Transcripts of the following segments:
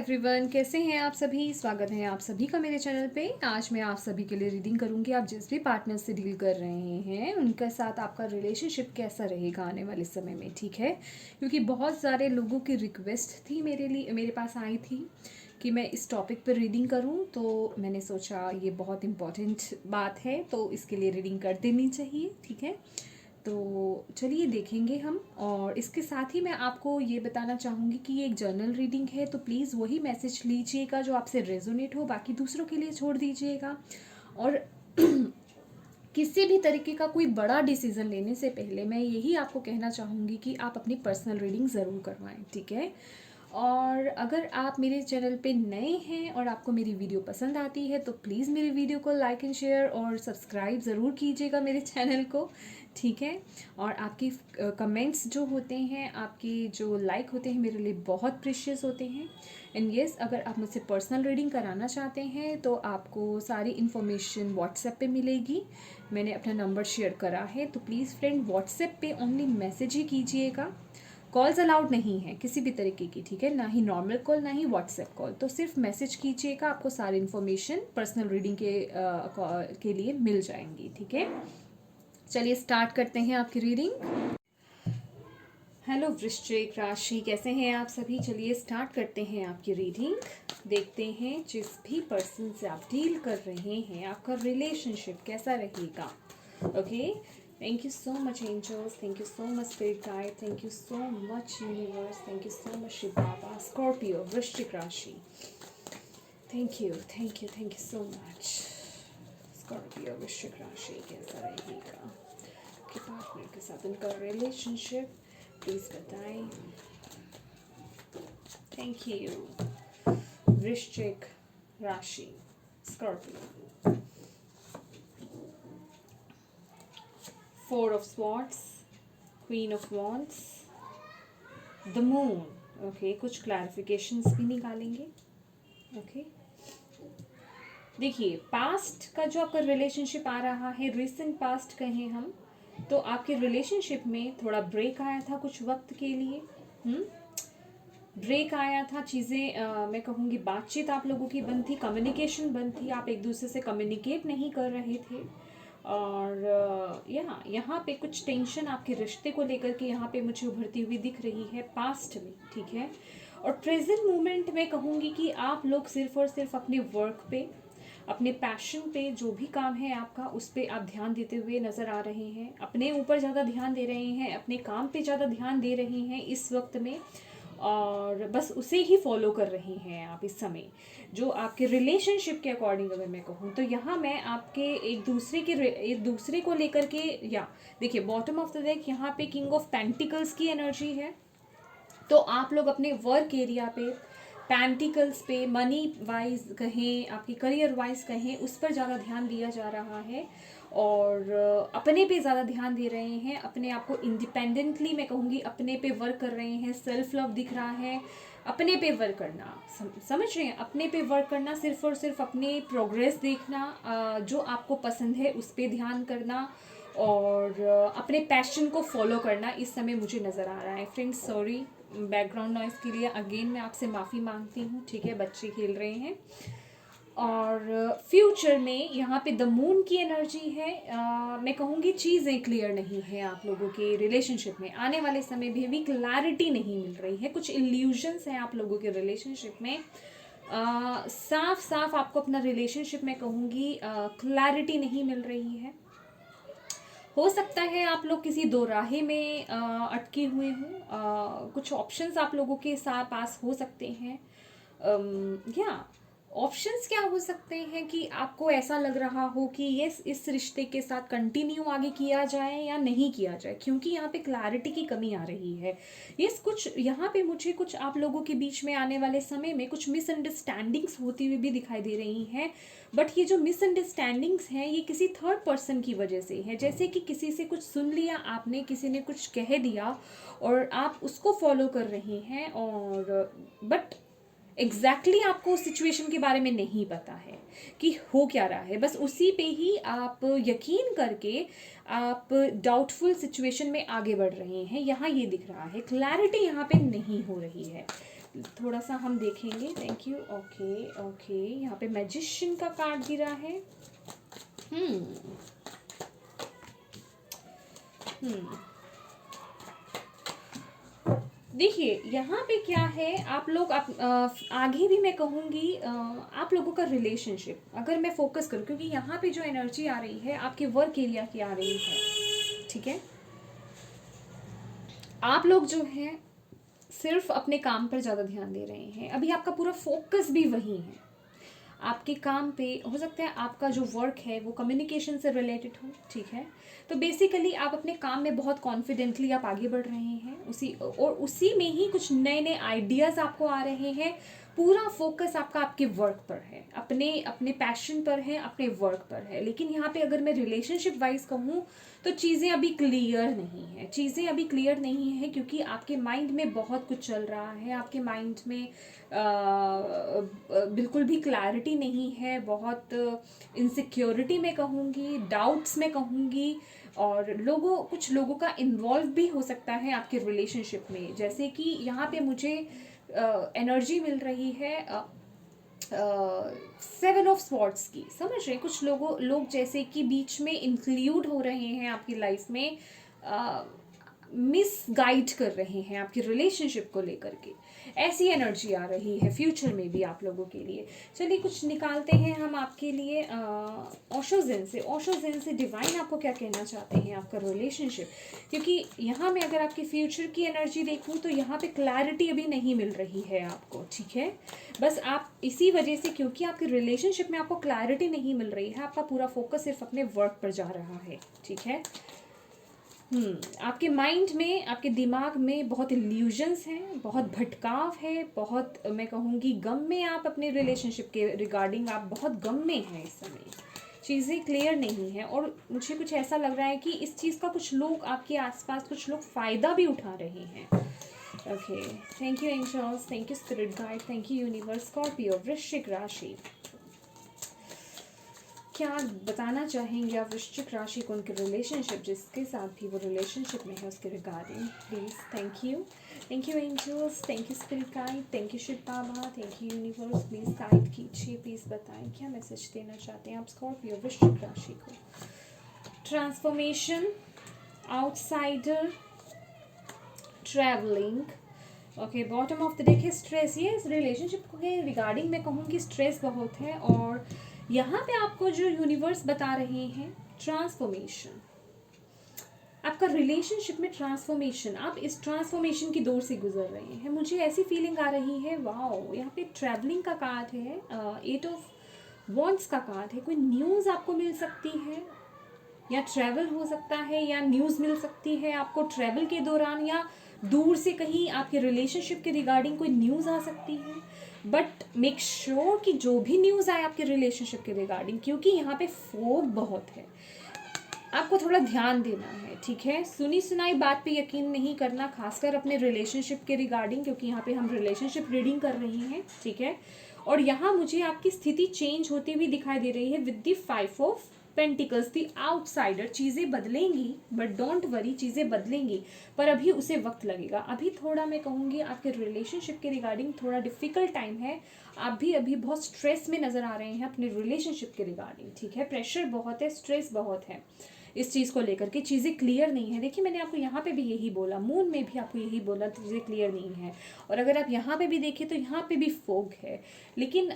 Everyone, कैसे हैं आप सभी। स्वागत है आप सभी का मेरे चैनल पे। आज मैं आप सभी के लिए रीडिंग करूंगी। आप जिस भी पार्टनर से डील कर रहे हैं उनके साथ आपका रिलेशनशिप कैसा रहेगा आने वाले समय में, ठीक है। क्योंकि बहुत सारे लोगों की रिक्वेस्ट थी मेरे पास आई थी कि मैं इस टॉपिक पर रीडिंग करूं, तो मैंने सोचा ये बहुत इम्पॉर्टेंट बात है तो इसके लिए रीडिंग कर देनी चाहिए, ठीक है। तो चलिए देखेंगे हम। और इसके साथ ही मैं आपको ये बताना चाहूँगी कि ये एक जर्नल रीडिंग है, तो प्लीज़ वही मैसेज लीजिएगा जो आपसे रेजोनेट हो, बाकी दूसरों के लिए छोड़ दीजिएगा। और किसी भी तरीके का कोई बड़ा डिसीजन लेने से पहले मैं यही आपको कहना चाहूँगी कि आप अपनी पर्सनल रीडिंग ज़रूर करवाएं, ठीक है। और अगर आप मेरे चैनल पे नए हैं और आपको मेरी वीडियो पसंद आती है तो प्लीज़ मेरी वीडियो को लाइक एंड शेयर और सब्सक्राइब ज़रूर कीजिएगा मेरे चैनल को, ठीक है। और आपकी कमेंट्स जो होते हैं, आपके जो लाइक होते हैं, मेरे लिए बहुत प्रीशियस होते हैं। एंड येस, अगर आप मुझसे पर्सनल रीडिंग कराना चाहते हैं तो आपको सारी इन्फॉर्मेशन व्हाट्सएप पे मिलेगी। मैंने अपना नंबर शेयर करा है, तो प्लीज़ फ्रेंड व्हाट्सएप पे ओनली मैसेज ही कीजिएगा। कॉल्स अलाउड नहीं है किसी भी तरीके की, ठीक है, ना ही नॉर्मल कॉल ना ही व्हाट्सएप कॉल। तो सिर्फ मैसेज कीजिएगा, आपको सारी इन्फॉर्मेशन पर्सनल रीडिंग के लिए मिल जाएंगी, ठीक है। चलिए स्टार्ट करते हैं आपकी रीडिंग। हेलो वृश्चिक राशि, कैसे हैं आप सभी। चलिए स्टार्ट करते हैं आपकी रीडिंग। देखते हैं जिस भी पर्सन से आप डील कर रहे हैं आपका रिलेशनशिप कैसा रहेगा। Okay, thank you so much angels, thank you so much spirit guide, thank you so much universe, thank you so much Shiv Baba. Scorpio वृश्चिक राशि, thank you thank you thank you so much. Scorpio वृश्चिक राशि कैसा रहेगा आपके partner के साथ उनका रिलेशनशिप, प्लीज बताएं। थैंक यू वृश्चिक राशि, Scorpio. Four of swords, queen of wands, the moon. Okay, कुछ क्लैरिफिकेशंस भी निकालेंगे। ओके, देखिए पास्ट का जो आपका रिलेशनशिप आ रहा है, रिसेंट पास्ट कहें हम, तो आपके रिलेशनशिप में थोड़ा ब्रेक आया था कुछ वक्त के लिए। ब्रेक आया था, चीज़ें मैं कहूँगी बातचीत आप लोगों की बंद थी, कम्युनिकेशन बंद थी, आप एक दूसरे से कम्युनिकेट नहीं कर रहे थे। और यहाँ पे कुछ टेंशन आपके रिश्ते को लेकर के यहाँ पे मुझे उभरती हुई दिख रही है पास्ट में, ठीक है। और प्रेजेंट मोमेंट में कहूँगी कि आप लोग सिर्फ और सिर्फ अपने वर्क पे, अपने पैशन पे, जो भी काम है आपका उस पर आप ध्यान देते हुए नज़र आ रहे हैं। अपने ऊपर ज़्यादा ध्यान दे रहे हैं, अपने काम पे ज़्यादा ध्यान दे रहे हैं इस वक्त में, और बस उसे ही फॉलो कर रही हैं आप इस समय। जो आपके रिलेशनशिप के अकॉर्डिंग अगर मैं कहूँ तो यहाँ मैं आपके एक दूसरे को लेकर के, या देखिए बॉटम ऑफ द डेक यहाँ पे किंग ऑफ पेंटिकल्स की एनर्जी है। तो आप लोग अपने वर्क एरिया पे, पेंटिकल्स पे, मनी वाइज कहें, आपकी करियर वाइज कहें, उस पर ज़्यादा ध्यान दिया जा रहा है और अपने पे ज़्यादा ध्यान दे रहे हैं। अपने आप को इंडिपेंडेंटली मैं कहूँगी अपने पे वर्क कर रहे हैं। सेल्फ लव दिख रहा है, अपने पे वर्क करना, समझ रहे हैं, अपने पे वर्क करना, सिर्फ और सिर्फ अपने प्रोग्रेस देखना, जो आपको पसंद है उस पर ध्यान करना और अपने पैशन को फॉलो करना इस समय मुझे नज़र आ रहा है। फ्रेंड्स सॉरी बैकग्राउंड नॉइज़ के लिए, अगेन मैं आपसे माफ़ी मांगती हूँ, ठीक है, बच्चे खेल रहे हैं। और फ्यूचर में यहाँ पे द मून की एनर्जी है। मैं कहूँगी चीज़ें क्लियर नहीं है आप लोगों के रिलेशनशिप में, आने वाले समय में भी क्लैरिटी नहीं मिल रही है, कुछ इल्यूजन्स हैं आप लोगों के रिलेशनशिप में। साफ साफ आपको अपना रिलेशनशिप में कहूँगी क्लैरिटी नहीं मिल रही है। हो सकता है आप लोग किसी दो राहे में अटके हुए हों। कुछ ऑप्शंस आप लोगों के साथ पास हो सकते हैं। या ऑप्शंस क्या हो सकते हैं कि आपको ऐसा लग रहा हो कि ये इस रिश्ते के साथ कंटिन्यू आगे किया जाए या नहीं किया जाए, क्योंकि यहाँ पे क्लैरिटी की कमी आ रही है। ये कुछ यहाँ पे मुझे कुछ आप लोगों के बीच में आने वाले समय में कुछ मिसअंडरस्टैंडिंग्स होती हुई भी दिखाई दे रही हैं। बट ये जो मिसअंडरस्टैंडिंग्स हैं ये किसी थर्ड पर्सन की वजह से है। जैसे कि किसी से कुछ सुन लिया आपने, किसी ने कुछ कह दिया और आप उसको फॉलो कर रहे हैं, और बट एग्जैक्टली आपको उस सिचुएशन के बारे में नहीं पता है कि हो क्या रहा है, बस उसी पे ही आप यकीन करके आप डाउटफुल सिचुएशन में आगे बढ़ रहे हैं। यहाँ ये दिख रहा है, क्लैरिटी यहाँ पे नहीं हो रही है। थोड़ा सा हम देखेंगे। Thank you. ओके ओके, यहाँ पे मैजिशियन का कार्ड गिरा है। देखिए यहाँ पे क्या है, आप लोग आगे भी मैं कहूँगी आप लोगों का रिलेशनशिप अगर मैं फोकस करूँ, क्योंकि यहाँ पे जो एनर्जी आ रही है आपके वर्क एरिया की आ रही है, ठीक है। आप लोग जो हैं सिर्फ अपने काम पर ज़्यादा ध्यान दे रहे हैं, अभी आपका पूरा फोकस भी वही है आपके काम पे। हो सकता है आपका जो वर्क है वो कम्युनिकेशन से रिलेटेड हो, ठीक है। तो बेसिकली आप अपने काम में बहुत कॉन्फिडेंटली आप आगे बढ़ रहे हैं, उसी में ही कुछ नए नए आइडियाज़ आपको आ रहे हैं। पूरा फोकस आपका आपके वर्क पर है, अपने अपने पैशन पर है, अपने वर्क पर है। लेकिन यहाँ पे अगर मैं रिलेशनशिप वाइज कहूँ तो चीज़ें अभी क्लियर नहीं है, चीज़ें अभी क्लियर नहीं है, क्योंकि आपके माइंड में बहुत कुछ चल रहा है। आपके माइंड में बिल्कुल भी क्लैरिटी नहीं है, बहुत इनसिक्योरिटी में कहूँगी, डाउट्स में कहूँगी, और कुछ लोगों का इन्वॉल्व भी हो सकता है आपके रिलेशनशिप में। जैसे कि यहाँ पे मुझे एनर्जी मिल रही है 7 ऑफ स्वॉर्ड्स की, समझ रहे हैं। कुछ लोग जैसे कि बीच में इंक्लूड हो रहे हैं आपकी लाइफ में, मिस गाइड कर रहे हैं आपके रिलेशनशिप को लेकर के, ऐसी एनर्जी आ रही है फ्यूचर में भी आप लोगों के लिए। चलिए कुछ निकालते हैं हम आपके लिए ओशोजेन से डिवाइन आपको क्या कहना चाहते हैं आपका रिलेशनशिप। क्योंकि यहाँ मैं अगर आपके फ्यूचर की एनर्जी देखूँ तो यहाँ पे क्लैरिटी अभी नहीं मिल रही है आपको, ठीक है। बस आप इसी वजह से, क्योंकि आपके रिलेशनशिप में आपको क्लैरिटी नहीं मिल रही है, आपका पूरा फोकस सिर्फ अपने वर्क पर जा रहा है, ठीक है। आपके माइंड में, आपके दिमाग में बहुत इल्यूजन्स हैं, बहुत भटकाव है, बहुत मैं कहूँगी गम में आप अपने रिलेशनशिप के रिगार्डिंग आप बहुत गम में हैं इस समय। चीज़ें क्लियर नहीं हैं, और मुझे कुछ ऐसा लग रहा है कि इस चीज़ का कुछ लोग आपके आसपास, कुछ लोग फ़ायदा भी उठा रहे हैं। Okay, thank you angels, thank you spirit guide, thank you universe. Scorpio, वृश्चिक राशि, क्या बताना चाहेंगे आप वृश्चिक राशि को, उनके रिलेशनशिप जिसके साथ भी वो रिलेशनशिप में है उसके regarding, please. Thank you angels, thank you spirit guide, thank you Shiv Baba, thank you universe. Please guide कीजिए, प्लीज़ बताएं क्या मैसेज देना चाहते हैं आप स्कॉर्पियो वृश्चिक राशि को। Transformation, outsider, travelling. Okay, bottom of the deck है स्ट्रेस। ये इस रिलेशनशिप के रिगार्डिंग मैं कहूँगी स्ट्रेस बहुत है, और यहाँ पे आपको जो यूनिवर्स बता रहे हैं ट्रांसफॉर्मेशन, आपका रिलेशनशिप में ट्रांसफॉर्मेशन, आप इस ट्रांसफॉर्मेशन की दौर से गुजर रहे हैं। मुझे ऐसी फीलिंग आ रही है, वाओ, यहाँ पे ट्रैवलिंग का कार्ड है, 8 ऑफ वॉन्ड्स का कार्ड है। कोई न्यूज़ आपको मिल सकती है, या ट्रैवल हो सकता है, या न्यूज़ मिल सकती है आपको ट्रैवल के दौरान, या दूर से कहीं आपके रिलेशनशिप के रिगार्डिंग कोई न्यूज़ आ सकती है। बट मेक श्योर कि जो भी न्यूज़ आए आपके रिलेशनशिप के रिगार्डिंग, क्योंकि यहाँ पे फोग बहुत है, आपको थोड़ा ध्यान देना है, ठीक है। सुनी सुनाई बात पे यकीन नहीं करना, खासकर अपने रिलेशनशिप के रिगार्डिंग, क्योंकि यहाँ पे हम रिलेशनशिप रीडिंग कर रहे हैं, ठीक है। और यहाँ मुझे आपकी स्थिति चेंज होती हुई दिखाई दे रही है with the 5 of pentacles, the outsider. चीज़ें बदलेंगी, बट डोंट वरी, चीज़ें बदलेंगी, पर अभी उसे वक्त लगेगा। अभी थोड़ा मैं कहूँगी आपके रिलेशनशिप के रिगार्डिंग थोड़ा डिफ़िकल्ट टाइम है। आप भी अभी बहुत स्ट्रेस में नज़र आ रहे हैं अपने रिलेशनशिप के रिगार्डिंग, ठीक है। प्रेशर बहुत है, स्ट्रेस बहुत है इस चीज़ को लेकर के, चीज़ें क्लियर नहीं है। देखिए मैंने आपको यहाँ पे भी यही बोला, मून में भी आपको यही बोला, चीज़ें क्लियर नहीं है। और अगर आप यहाँ पे भी देखें तो यहाँ पे भी फोग है, लेकिन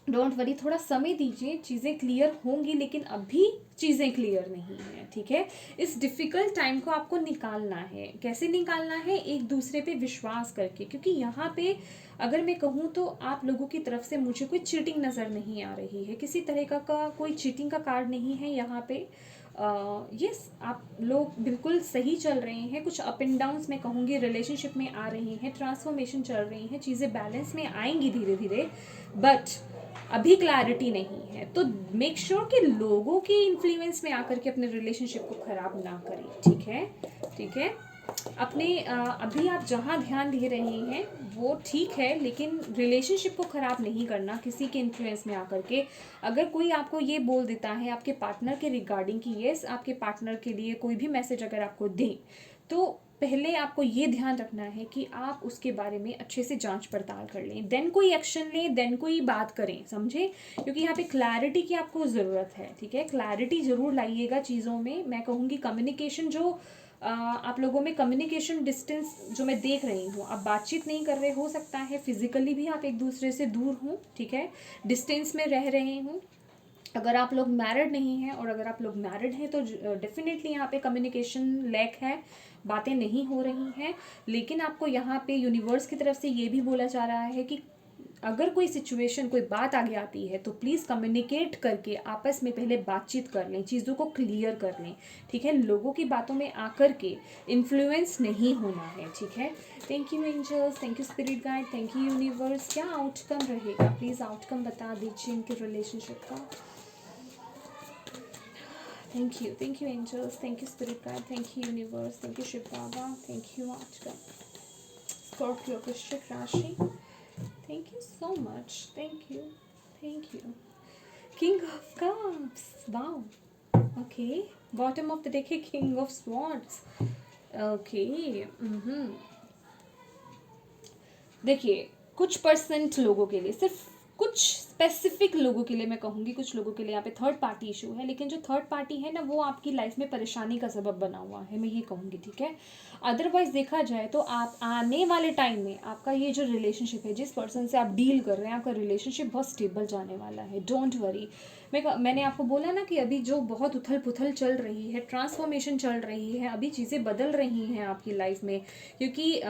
डोंट वरी, थोड़ा समय दीजिए, चीज़ें क्लियर होंगी, लेकिन अभी चीज़ें क्लियर नहीं हैं, ठीक है। इस डिफ़िकल्ट टाइम को आपको निकालना है। कैसे निकालना है? एक दूसरे पे विश्वास करके, क्योंकि यहाँ पे अगर मैं कहूँ तो आप लोगों की तरफ से मुझे कोई चीटिंग नज़र नहीं आ रही है, किसी तरह का कोई चीटिंग का कार्ड नहीं है यहाँ पे। यस, आप लोग बिल्कुल सही चल रहे हैं। कुछ अप एंड डाउन्स मैं कहूँगी रिलेशनशिप में आ रही हैं, ट्रांसफॉर्मेशन चल रही हैं, चीज़ें बैलेंस में आएंगी धीरे धीरे, बट अभी क्लैरिटी नहीं है। तो मेक श्योर कि लोगों के इन्फ्लुएंस में आकर के अपने रिलेशनशिप को ख़राब ना करें, ठीक है, ठीक है। अपने अभी आप जहाँ ध्यान दे रहे हैं वो ठीक है, लेकिन रिलेशनशिप को ख़राब नहीं करना किसी के इन्फ्लुएंस में आकर के। अगर कोई आपको ये बोल देता है आपके पार्टनर के रिगार्डिंग कि येस, आपके पार्टनर के लिए कोई भी मैसेज अगर आपको दें, तो पहले आपको ये ध्यान रखना है कि आप उसके बारे में अच्छे से जांच पड़ताल कर लें, देन कोई एक्शन लें, देन कोई बात करें, समझे? क्योंकि यहाँ पे क्लैरिटी की आपको ज़रूरत है, ठीक है? क्लैरिटी ज़रूर लाइएगा चीज़ों में। मैं कहूँगी कम्युनिकेशन जो आप लोगों में कम्युनिकेशन डिस्टेंस जो मैं देख रही हूँ, आप बातचीत नहीं कर रहे, हो सकता है फिजिकली भी आप एक दूसरे से दूर हों, ठीक है, डिस्टेंस में रह रहे हों। अगर आप लोग मैरिड नहीं हैं, और अगर आप लोग मैरिड हैं तो डेफिनेटली यहाँ पे कम्युनिकेशन लैक है, बातें नहीं हो रही हैं। लेकिन आपको यहाँ पे यूनिवर्स की तरफ से ये भी बोला जा रहा है कि अगर कोई सिचुएशन, कोई बात आगे आती है तो प्लीज़ कम्युनिकेट करके आपस में पहले बातचीत कर लें, चीज़ों को क्लियर कर लें, ठीक है? लोगों की बातों में आकर के इन्फ्लुएंस नहीं होना है, ठीक है? Thank you angels, thank you spirit guide, thank you universe. क्या आउटकम रहेगा, प्लीज़ आउटकम बता दीजिए इनके रिलेशनशिप का। Thank you angels, thank you spirit guide, thank you universe, thank you Shiv Baba, thank you outcome. Scorpio वृश्चिक राशि, thank you so much, thank you. King of Cups, wow, okay. Bottom of the deck है King of Swords, okay. देखिए, कुछ percent लोगों के लिए, सिर्फ कुछ स्पेसिफिक लोगों के लिए मैं कहूँगी, कुछ लोगों के लिए यहाँ पे थर्ड पार्टी इशू है, लेकिन जो थर्ड पार्टी है ना, वो आपकी लाइफ में परेशानी का सबब बना हुआ है, मैं ये कहूँगी, ठीक है? अदरवाइज देखा जाए तो आप आने वाले टाइम में आपका ये जो रिलेशनशिप है, जिस पर्सन से आप डील कर रहे हैं, आपका रिलेशनशिप बहुत स्टेबल जाने वाला है, डोंट वरी। मैंने आपको बोला ना कि अभी जो बहुत उथल पुथल चल रही है, ट्रांसफॉर्मेशन चल रही है, अभी चीज़ें बदल रही हैं आपकी लाइफ में, क्योंकि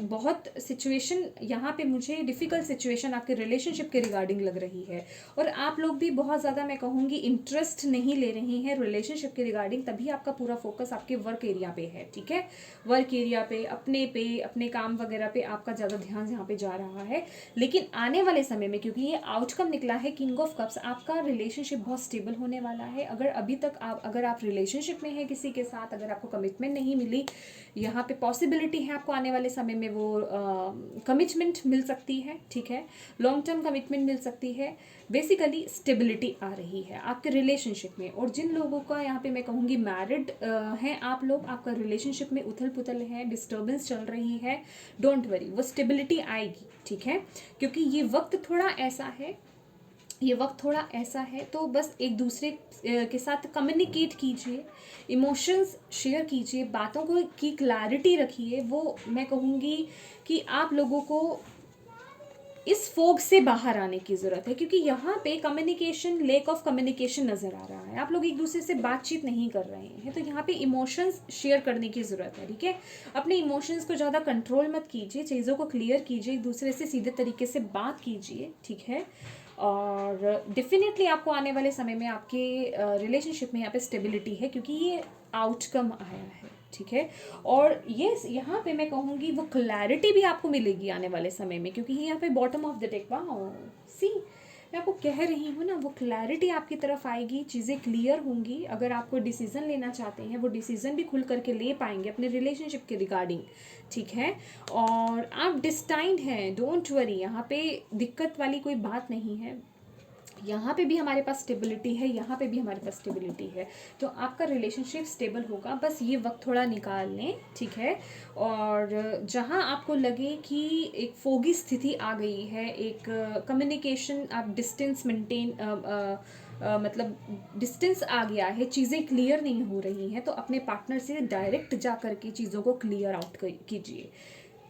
बहुत सिचुएशन यहाँ पे मुझे डिफ़िकल्ट सिचुएशन आपके रिलेशनशिप के रिगार्डिंग लग रही है, और आप लोग भी बहुत ज़्यादा, मैं कहूँगी, इंटरेस्ट नहीं ले रही हैं रिलेशनशिप के रिगार्डिंग, तभी आपका पूरा फोकस आपके वर्क एरिया पे है, ठीक है? वर्क एरिया पे, अपने काम वगैरह पे आपका ज़्यादा ध्यान यहाँ पे जा रहा है। लेकिन आने वाले समय में, क्योंकि ये आउटकम निकला है किंग ऑफ कप्स, आपका रिलेशनशिप बहुत स्टेबल होने वाला है। अगर आप रिलेशनशिप में हैं किसी के साथ, अगर आपको कमिटमेंट नहीं मिली, यहाँ पे पॉसिबिलिटी है आपको आने वाले समय में वो कमिटमेंट मिल सकती है, ठीक है? लॉन्ग टर्म कमिटमेंट मिल सकती है। बेसिकली स्टेबिलिटी आ रही है आपके रिलेशनशिप में। और जिन लोगों का यहाँ पे मैं कहूँगी मैरिड हैं आप लोग, आपका रिलेशनशिप में उथल पुथल है, डिस्टर्बेंस चल रही है, डोंट वरी, वो स्टेबिलिटी आएगी, ठीक है? क्योंकि ये वक्त थोड़ा ऐसा है, तो बस एक दूसरे के साथ कम्युनिकेट कीजिए, इमोशंस शेयर कीजिए, बातों को की क्लैरिटी रखिए। वो मैं कहूँगी कि आप लोगों को इस फोग से बाहर आने की ज़रूरत है, क्योंकि यहाँ पे कम्युनिकेशन, लेक ऑफ कम्युनिकेशन नज़र आ रहा है, आप लोग एक दूसरे से बातचीत नहीं कर रहे हैं, तो यहाँ पे इमोशंस शेयर करने की ज़रूरत है, ठीक है? अपने इमोशंस को ज़्यादा कंट्रोल मत कीजिए, चीज़ों को क्लियर कीजिए, एक दूसरे से सीधे तरीके से बात कीजिए, ठीक है? और डेफिनेटली आपको आने वाले समय में आपके रिलेशनशिप में यहाँ पे स्टेबिलिटी है, क्योंकि ये आउटकम आया है, ठीक है? और ये यहाँ पे मैं कहूँगी वो क्लैरिटी भी आपको मिलेगी आने वाले समय में, क्योंकि यहाँ पे bottom of the deck, wow, see, मैं आपको कह रही हूँ ना, वो क्लैरिटी आपकी तरफ आएगी, चीज़ें क्लियर होंगी। अगर आपको डिसीज़न लेना चाहते हैं, वो डिसीज़न भी खुल करके ले पाएंगे अपने रिलेशनशिप के रिगार्डिंग, ठीक है? और आप डिस्टाइंड हैं, डोंट वरी, यहाँ पे दिक्कत वाली कोई बात नहीं है। यहाँ पे भी हमारे पास स्टेबिलिटी है, यहाँ पे भी हमारे पास स्टेबिलिटी है, तो आपका रिलेशनशिप स्टेबल होगा। बस ये वक्त थोड़ा निकाल लें, ठीक है? और जहाँ आपको लगे कि एक फोगी स्थिति आ गई है, एक कम्युनिकेशन, आप डिस्टेंस मेंटेन मतलब डिस्टेंस आ गया है, चीज़ें क्लियर नहीं हो रही हैं, तो अपने पार्टनर से डायरेक्ट जा कर के चीज़ों को क्लियर आउट कीजिए।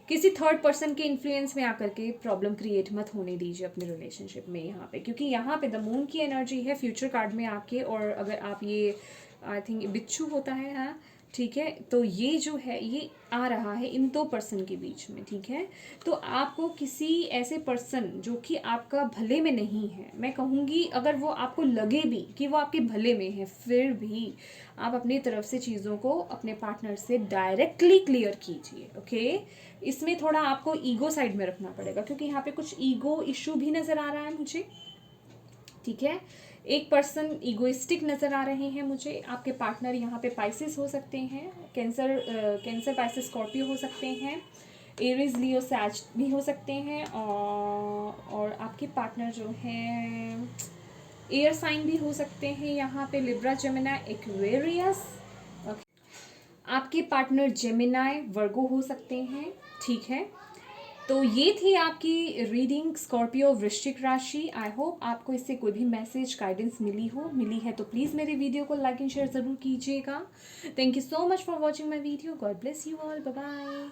किसी थर्ड पर्सन के इन्फ्लुएंस में आकर के प्रॉब्लम क्रिएट मत होने दीजिए अपने रिलेशनशिप में यहाँ पे, क्योंकि यहाँ पे द मून की एनर्जी है फ्यूचर कार्ड में आके। और अगर आप ये, आई थिंक बिच्छू होता है, हाँ, ठीक है? तो ये जो है, ये आ रहा है इन दो पर्सन के बीच में, ठीक है? तो आपको किसी ऐसे पर्सन जो कि आपका भले में नहीं है, मैं कहूँगी, अगर वो आपको लगे भी कि वो आपके भले में है, फिर भी आप अपनी तरफ से चीज़ों को अपने पार्टनर से डायरेक्टली क्लियर कीजिए, ओके? इसमें थोड़ा आपको ईगो साइड में रखना पड़ेगा, क्योंकि यहाँ पे कुछ ईगो इशू भी नज़र आ रहा है मुझे, ठीक है? एक पर्सन इगोइस्टिक नज़र आ रहे हैं मुझे। आपके पार्टनर यहाँ पे पाइसिस हो सकते हैं, कैंसर पाइसिस स्कॉर्पियो हो सकते हैं, एरीज लियो सैज भी हो सकते हैं, और आपके पार्टनर जो हैं एयर साइन भी हो सकते हैं यहाँ पे, लिब्रा, जेमिनाई, एक्वेरियस। आपके पार्टनर जेमिनाई, वर्गो हो सकते हैं। ठीक है, तो ये थी आपकी रीडिंग स्कॉर्पियो वृश्चिक राशि। आई होप आपको इससे कोई भी मैसेज गाइडेंस मिली है तो प्लीज़ मेरे वीडियो को लाइक एंड शेयर ज़रूर कीजिएगा। Thank you so much for watching my video. God bless you all. Bye bye.